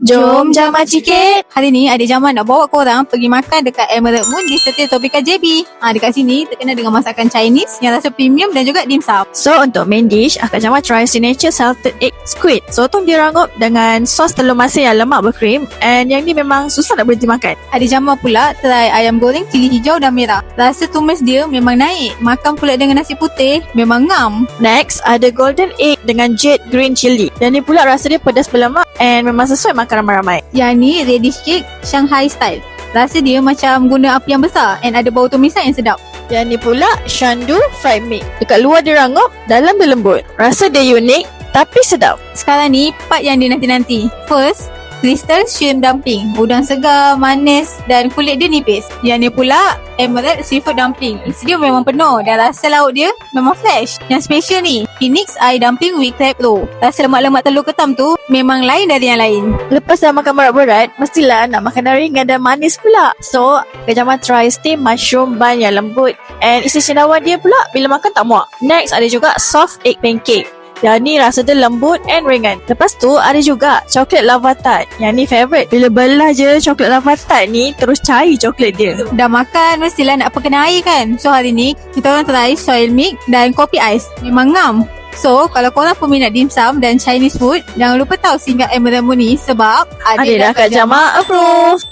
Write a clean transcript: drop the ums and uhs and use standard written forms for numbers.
Jom Jamal Cikit. Hari ni adik Jamal nak bawa korang pergi makan dekat Emerald Moon di Setia Tropika JB. Dekat sini terkenal dengan masakan Chinese yang rasa premium dan juga dimsum. So untuk main dish, Akak Jamal try signature salted egg squid. Sotong dirangup dengan sos telur masin yang lemak berkrim, and yang ni memang susah nak berhenti makan. Adik Jamal pula try ayam goreng cili hijau dan merah. Rasa tumis dia memang naik. Makan pula dengan nasi putih memang ngam. Next, ada golden egg dengan jade green chili. Yang ni pula rasa dia pedas berlemak and memang sesuai makan ramai-ramai. Yang ni radish cake Shanghai style. Rasa dia macam guna api yang besar and ada bau tumisan yang sedap. Yang ni pula shandu fried meat. Dekat luar dia rangup, dalam dia lembut. Rasa dia unik tapi sedap. Sekarang ni part yang dia nanti-nanti. First, crystal shrimp dumpling. Udang segar, manis dan kulit dia nipis. Yang ni pula emerald seafood dumpling. Isi dia memang penuh dan rasa lauk dia memang fresh. Yang special ni, phoenix eye dumpling with crab roe. Rasa lemak-lemak telur ketam tu memang lain dari yang lain. Lepas dah makan berat-berat, mestilah nak makan yang ringan dan manis pula. So, Kak Jamal try steam mushroom bun yang lembut, and isi cendawan dia pula bila makan tak muak. Next, ada juga soft egg pancake. Yang ni rasa dia lembut and ringan. Lepas tu ada juga coklat lava tart. Yang ni favourite. Bila belah je coklat lava tart ni, terus cair coklat dia. Dah makan mestilah nak perkena air kan. So hari ni kita orang try soil milk dan kopi ais. Memang ngam. So kalau korang peminat dimsum dan Chinese food, jangan lupa tahu singgah Emerald Moon ni sebab Adik dah Kak Jamal approve.